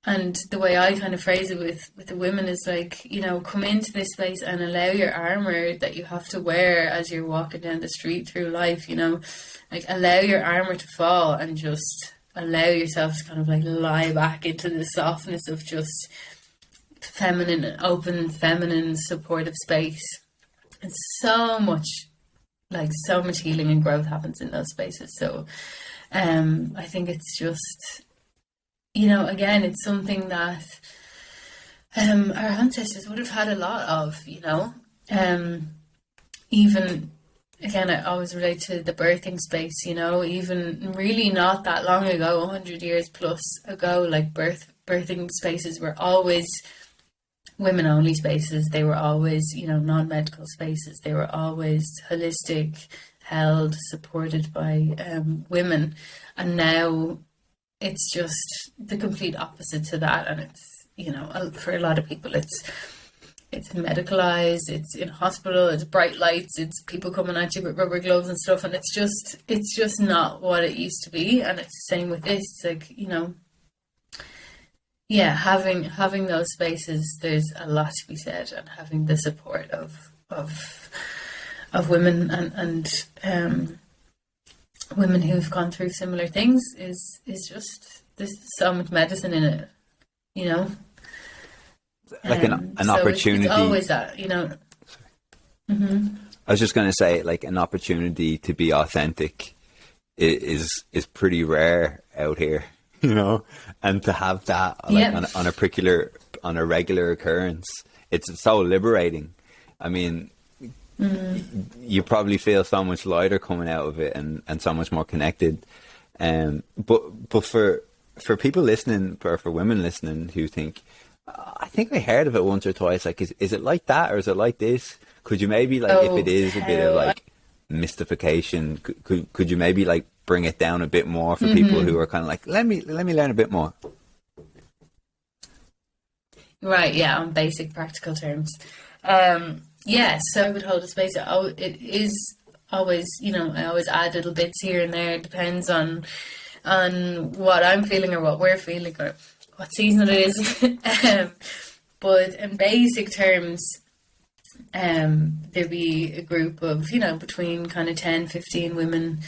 and the way I kind of phrase it with the women is like, come into this space and allow your armor that you have to wear as you're walking down the street through life, like allow your armor to fall and just allow yourself to kind of like lie back into the softness of just feminine, open, feminine, supportive space. And so much healing and growth happens in those spaces. So I think it's just... again, it's something that our ancestors would have had a lot of, even, again, I always relate to the birthing space, even really not that long ago, 100 years plus ago, like birthing spaces were always women-only spaces. They were always, non-medical spaces. They were always holistic, held, supported by women. And now... it's just the complete opposite to that, and it's for a lot of people it's medicalized, it's in hospital, it's bright lights, it's people coming at you with rubber gloves and stuff, and it's just not what it used to be. And it's the same with this. It's like, having those spaces, there's a lot to be said, and having the support of women and women who've gone through similar things is just, there's so much medicine in it,
like an
So it's
opportunity.
always that, you know. Hmm.
I was just going to say, like, an opportunity to be authentic is pretty rare out here, you know, and to have that like
Yeah.
on a regular occurrence, it's so liberating. I mean, you probably feel so much lighter coming out of it, and so much more connected. But for people listening, or for women listening who think, I think I heard of it once or twice. Like, is it like that, or is it like this? Could you maybe, like, if it
Oh,
is a bit of
how.
like mystification, could you maybe like bring it down a bit more for people who are kind of like, let me learn a bit more.
Right, yeah, on basic practical terms. Yeah, so I would hold a space. It is always, you know, I always add little bits here and there. It depends on what I'm feeling or what we're feeling or what season it is. But in basic terms, there'd be a group of, you know, between kind of 10, 15 women.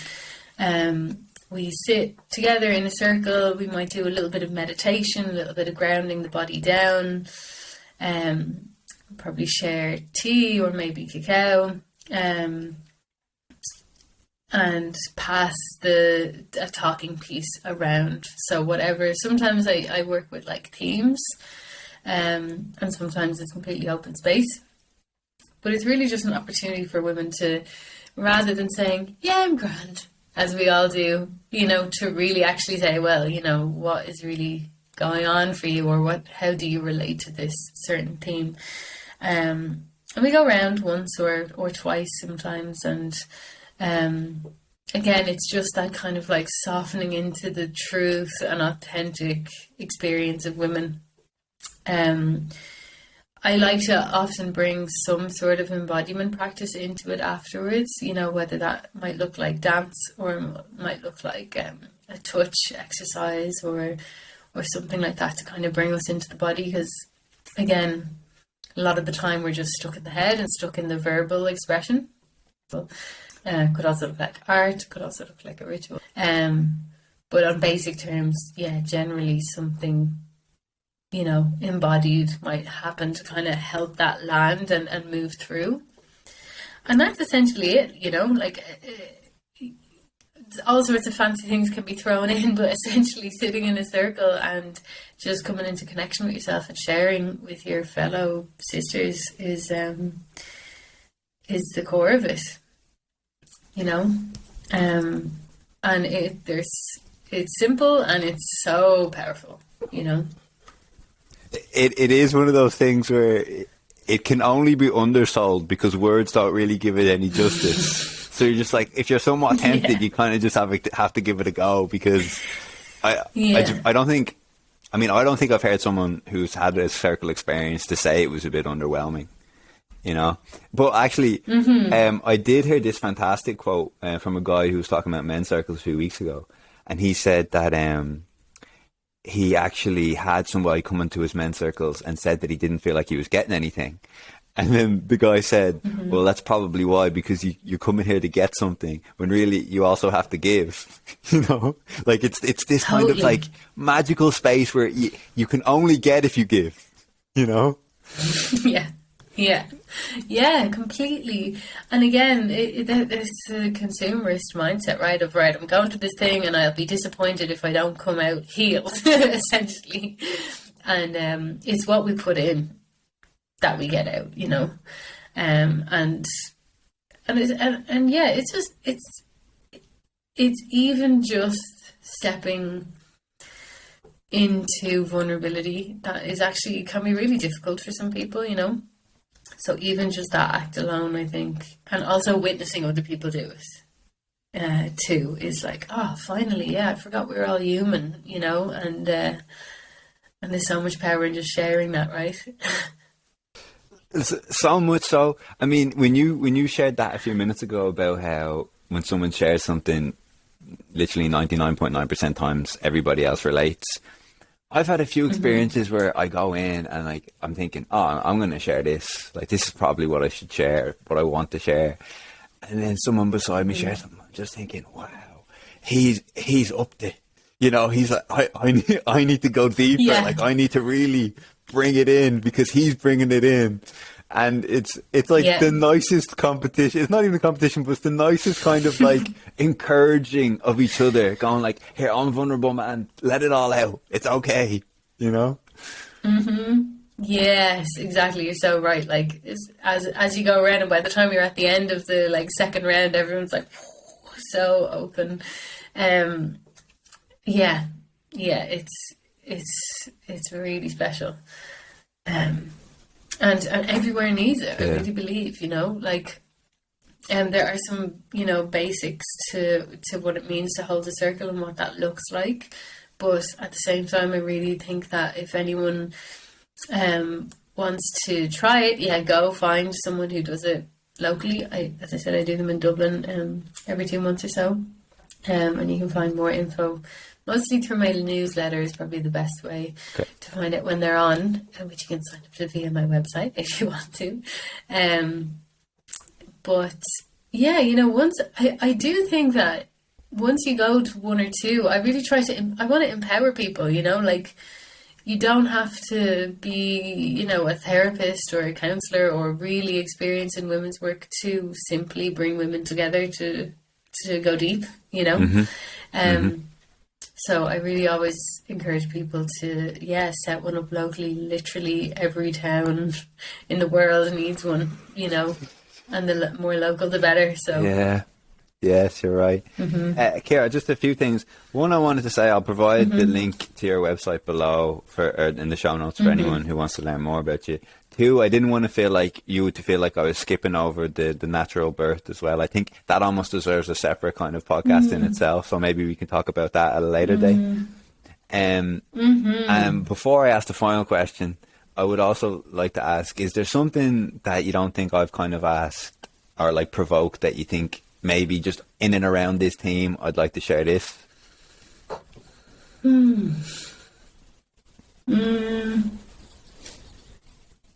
We sit together in a circle. We might do a little bit of meditation, a little bit of grounding the body down. Probably share tea or maybe cacao. And pass a talking piece around. So whatever. Sometimes I work with like themes, and sometimes it's completely open space. But it's really just an opportunity for women to, rather than saying, yeah, I'm grand, as we all do, you know, to really actually say, well, you know, what is really going on for you, or how do you relate to this certain theme? And we go around once or twice sometimes, and again, it's just that kind of like softening into the truth and authentic experience of women. I like to often bring some sort of embodiment practice into it afterwards, you know, whether that might look like dance or might look like a touch exercise or something like that, to kind of bring us into the body. Because again, a lot of the time we're just stuck in the head and stuck in the verbal expression. Could also look like art, could also look like a ritual. But on basic terms, yeah, generally something, you know, embodied might happen to kind of help that land and move through. And that's essentially it, you know, like all sorts of fancy things can be thrown in, but essentially sitting in a circle and just coming into connection with yourself and sharing with your fellow sisters is the core of it, you know. And it's simple and it's so powerful, you know.
It is one of those things where it can only be undersold because words don't really give it any justice. So you're just like, if you're somewhat tempted,
Yeah.
you kind of just have to give it a go, because
Yeah.
I don't think, I mean, I don't think I've heard someone who's had a circle experience to say it was a bit underwhelming, you know. But actually, I did hear this fantastic quote from a guy who was talking about men's circles a few weeks ago, and he said that he actually had somebody come into his men's circles and said that he didn't feel like he was getting anything. And then the guy said, well, that's probably why, because you're coming here to get something when really you also have to give, you know, like it's this kind of
Totally.
like magical space where you can only get if you give, you know?
Yeah, completely. And again, it's a consumerist mindset, right? Of, right, I'm going to this thing and I'll be disappointed if I don't come out healed, essentially. And it's what we put in that we get out, you know. And yeah, it's even just stepping into vulnerability that is actually can be really difficult for some people, you know. So even just that act alone, I think, and also witnessing other people do it too, is like, oh, finally, yeah, I forgot we were all human, you know, and there's so much power in just sharing that, right?
So much so. I mean, when you shared that a few minutes ago about how when someone shares something, literally 99.9% times everybody else relates. I've had a few experiences where I go in and like I'm thinking, oh, I'm going to share this. Like, this is probably what I should share, what I want to share. And then someone beside me shares something. I'm just thinking, wow, he's up there. You know, he's like, I need to go deeper.
Yeah.
Like, I need to really bring it in because he's bringing it in. And it's like the nicest competition. It's not even a competition, but it's the nicest kind of like encouraging of each other, going like, here, I'm vulnerable, man, let it all out, it's okay, you know?
Yes, exactly. You're so right. Like as you go around, and by the time you're at the end of the like second round, everyone's like so open. Yeah, it's really special. And everywhere needs it. I really believe, you know, like, there are some, you know, basics to what it means to hold a circle and what that looks like. But at the same time, I really think that if anyone wants to try it, go find someone who does it locally. As I said, I do them in Dublin every 2 months or so. And you can find more info mostly through my newsletter is probably the best way to find out when they're on, which you can sign up to via my website if you want to. But yeah, you know, I do think that once you go to one or two, I really I want to empower people, you know, like you don't have to be, you know, a therapist or a counsellor or really experienced in women's work to simply bring women together to go deep, you know. So I really always encourage people to, set one up locally. Literally every town in the world needs one, you know, and the more local, the better. So
yes, you're right. Ciara, just a few things. One, I wanted to say I'll provide the link to your website below in the show notes for anyone who wants to learn more about you. Two, I didn't want to feel like I was skipping over the natural birth as well. I think that almost deserves a separate kind of podcast in itself. So maybe we can talk about that at a later date. Before I ask the final question, I would also like to ask, is there something that you don't think I've kind of asked or like provoked that you think maybe just in and around this theme, I'd like to share this?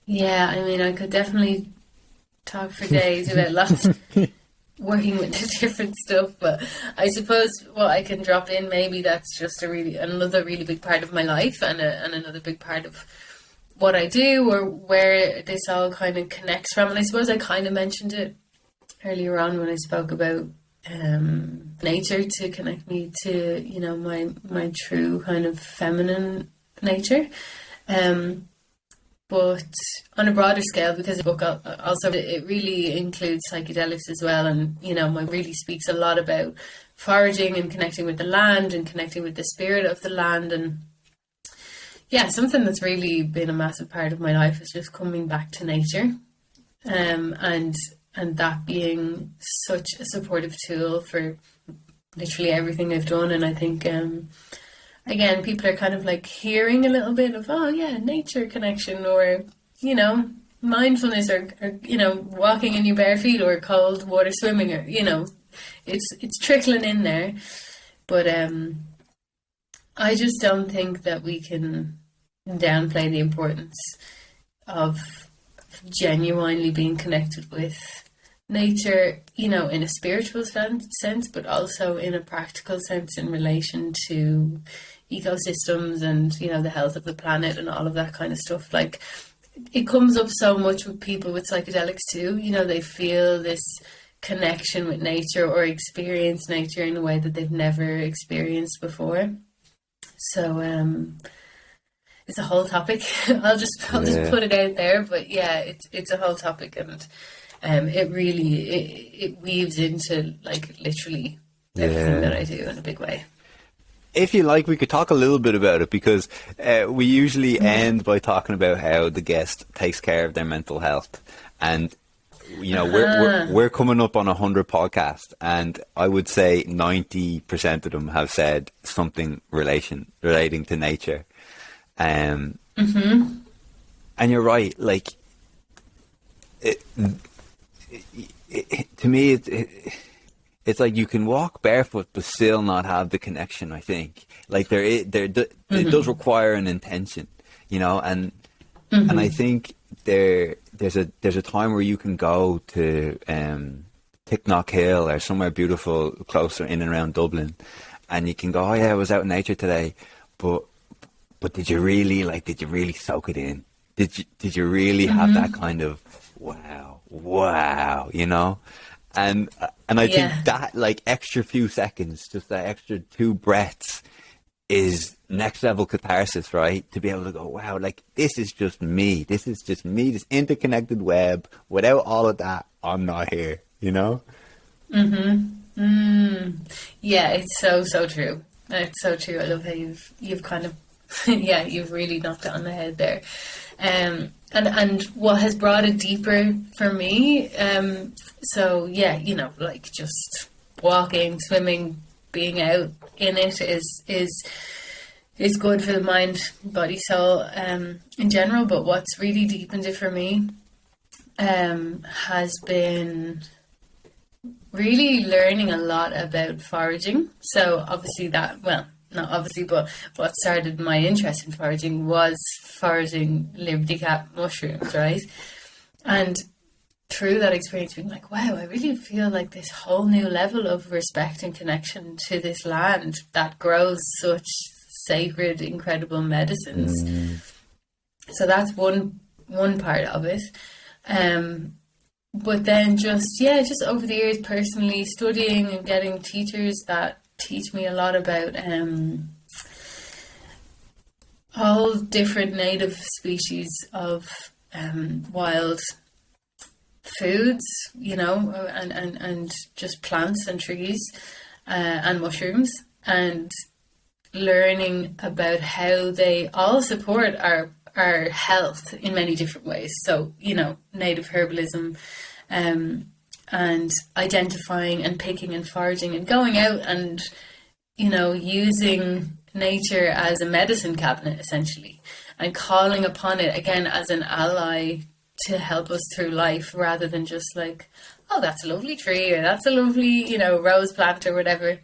Yeah, I mean, I could definitely talk for days about lots working with the different stuff, but I suppose what I can drop in, maybe that's just another really big part of my life and another big part of what I do or where this all kind of connects from. And I suppose I kind of mentioned it earlier on when I spoke about nature to connect me to, you know, my true kind of feminine nature. But on a broader scale, because the book also, it really includes psychedelics as well. And, you know, it really speaks a lot about foraging and connecting with the land and connecting with the spirit of the land. And yeah, something that's really been a massive part of my life is just coming back to nature. And that being such a supportive tool for literally everything I've done. And I think, again, people are kind of like hearing a little bit of, nature connection or, you know, mindfulness or, you know, walking in your bare feet or cold water swimming or, you know, it's trickling in there. But I just don't think that we can downplay the importance of genuinely being connected with nature, you know, in a spiritual sense, but also in a practical sense in relation to ecosystems and, you know, the health of the planet and all of that kind of stuff. Like, it comes up so much with people with psychedelics too. You know, they feel this connection with nature or experience nature in a way that they've never experienced before. So it's a whole topic. I'll just put it out there, but yeah, it's a whole topic, and it really it weaves into like literally everything that I do in a big way.
If you like, we could talk a little bit about it, because we usually end by talking about how the guest takes care of their mental health. And, you know, we're coming up on 100 podcasts, and I would say 90% of them have said something relating to nature. And you're right, like, to me, it's like you can walk barefoot but still not have the connection. I think like it does require an intention, you know, and I think there's a time where you can go to Ticknock Hill or somewhere beautiful closer in and around Dublin, and you can go, oh yeah, I was out in nature today, but but did you really soak it in? Did you really have that kind of wow, you know? And I think that like extra few seconds, just that extra 2 breaths is next level catharsis, right? To be able to go, wow, like this is just me, this interconnected web. Without all of that, I'm not here, you know?
Yeah, it's so true. It's so true. I love how you've kind of yeah, you've really knocked it on the head there. And what has brought it deeper for me, so yeah, you know, like just walking, swimming, being out in it is good for the mind, body, soul, in general. But what's really deepened it for me has been really learning a lot about foraging. So obviously not obviously, but what started my interest in foraging was foraging Liberty Cap mushrooms, right? And through that experience being like, wow, I really feel like this whole new level of respect and connection to this land that grows such sacred, incredible medicines. So that's one part of it. But then just over the years personally studying and getting teachers that teach me a lot about all different native species of wild foods, you know, and just plants and trees and mushrooms, and learning about how they all support our health in many different ways. So, you know, native herbalism, and identifying and picking and foraging and going out and, you know, using nature as a medicine cabinet essentially, and calling upon it again as an ally to help us through life, rather than just like, oh, that's a lovely tree, or that's a lovely, you know, rose plant or whatever.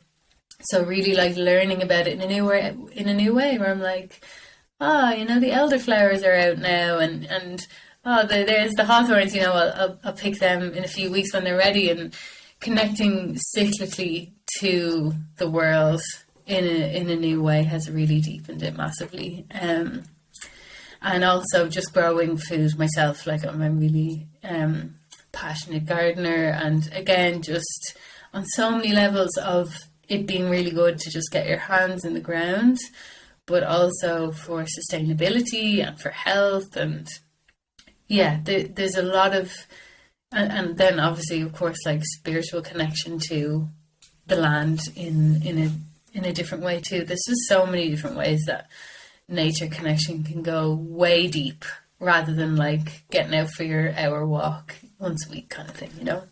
So really like learning about it in a new way where I'm like, you know, the elderflowers are out now, and there's the hawthorns, you know, I'll pick them in a few weeks when they're ready, and connecting cyclically to the world in a new way has really deepened it massively. And also just growing food myself, like I'm a really passionate gardener, and again, just on so many levels of it being really good to just get your hands in the ground, but also for sustainability and for health, and yeah, there's a lot of, and then obviously, of course, like spiritual connection to the land in a different way too. There's just so many different ways that nature connection can go way deep, rather than like getting out for your hour walk once a week kind of thing, you know?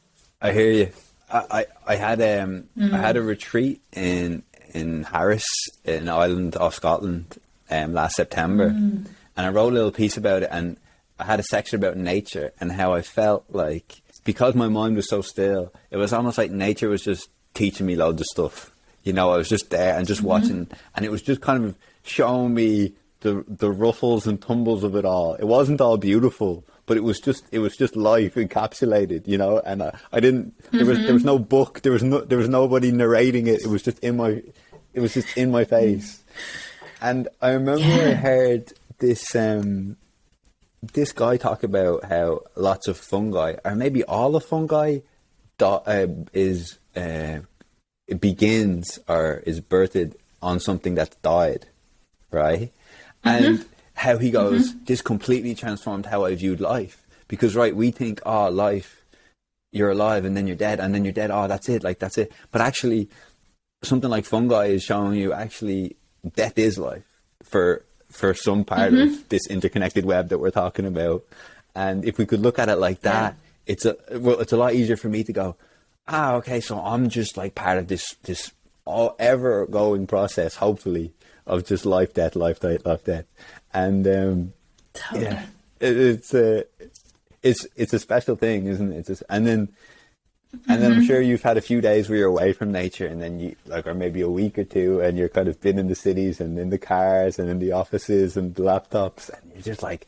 I
hear you. I had a retreat in Harris, an island off Scotland, last September, and I wrote a little piece about it, and I had a section about nature and how I felt like, because my mind was so still, it was almost like nature was just teaching me loads of stuff. You know, I was just there and just watching, and it was just kind of showing me the ruffles and tumbles of it all. It wasn't all beautiful, but it was just life encapsulated, you know. And I didn't. There was no book. There was nobody narrating it. It was just in my face. And I remember I heard this this guy talk about how lots of fungi, or maybe all of fungi, it begins or is birthed on something that's died, right? And how he goes, this completely transformed how I viewed life. Because, right, we think, life, you're alive and then you're dead, and then you're dead, that's it, like, that's it. But actually, something like fungi is showing you, actually, death is life for some part of this interconnected web that we're talking about. And if we could look at it like that, it's a lot easier for me to go, okay, so I'm just like part of this all ever going process, hopefully, of just life, death, and
totally.
Yeah, it's a special thing, isn't it? And then I'm sure you've had a few days where you're away from nature, and then you or maybe a week or two, and you're kind of been in the cities and in the cars and in the offices and the laptops, and you're just like,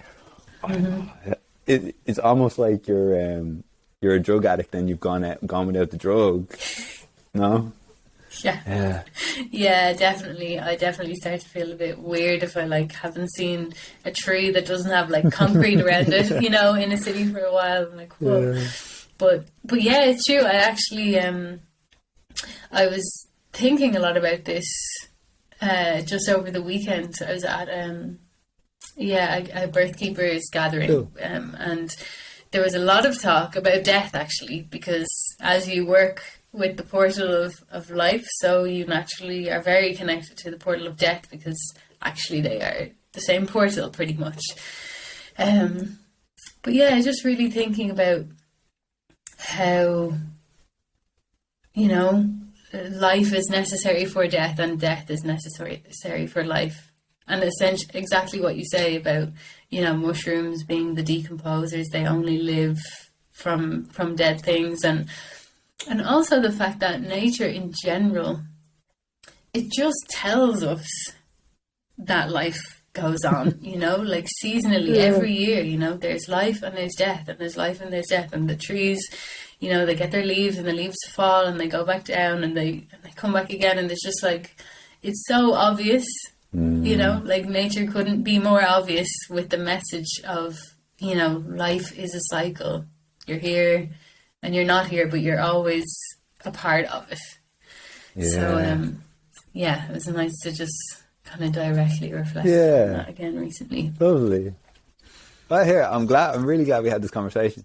it's almost like you're a drug addict and you've gone without the drug, no?
Yeah. Yeah, definitely. I definitely start to feel a bit weird if I like haven't seen a tree that doesn't have like concrete around it, you know, in a city for a while. I'm like, whoa.
Yeah.
But yeah, it's true. I actually I was thinking a lot about this just over the weekend. I was at a birth keepers gathering,
Cool.
and there was a lot of talk about death actually, because as you work with the portal of life, so you naturally are very connected to the portal of death, because actually they are the same portal pretty much. But yeah, just really thinking about how, you know, life is necessary for death and death is necessary for life. And essentially exactly what you say about, you know, mushrooms being the decomposers, they only live from dead things, and also the fact that nature in general, it just tells us that life goes on, you know, like seasonally every year, you know, there's life and there's death, and there's life and there's death, and the trees, you know, they get their leaves and the leaves fall and they go back down and they come back again, and it's just like, it's so obvious, you know, like nature couldn't be more obvious with the message of, you know, life is a cycle. You're here and you're not here, but you're always a part of it.
Yeah.
So, yeah, it was nice to just kind of directly reflect on that again recently.
Lovely. Well, here, I'm really glad we had this conversation.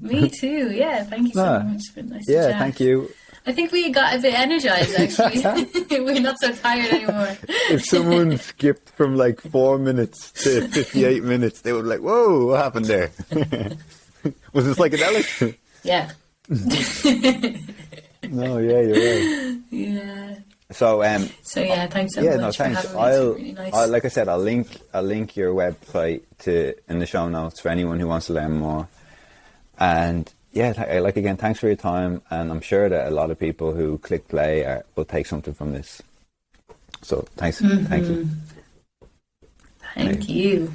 Me too. Yeah, thank you so much. It's been nice to chat.
Thank you.
I think we got a bit energized actually. We're not so tired anymore.
If someone skipped from like 4 minutes to 58 minutes, they would be like, whoa, what happened there? Was it psychedelic?
Yeah.
No, yeah, you're right.
Yeah.
So
yeah, thanks so
yeah,
much.
no, thanks.
For having me. It's been really nice.
Like I said, I'll link your website in the show notes for anyone who wants to learn more. And yeah, again, thanks for your time. And I'm sure that a lot of people who click play will take something from this. So thanks. Thank you.
Thank you.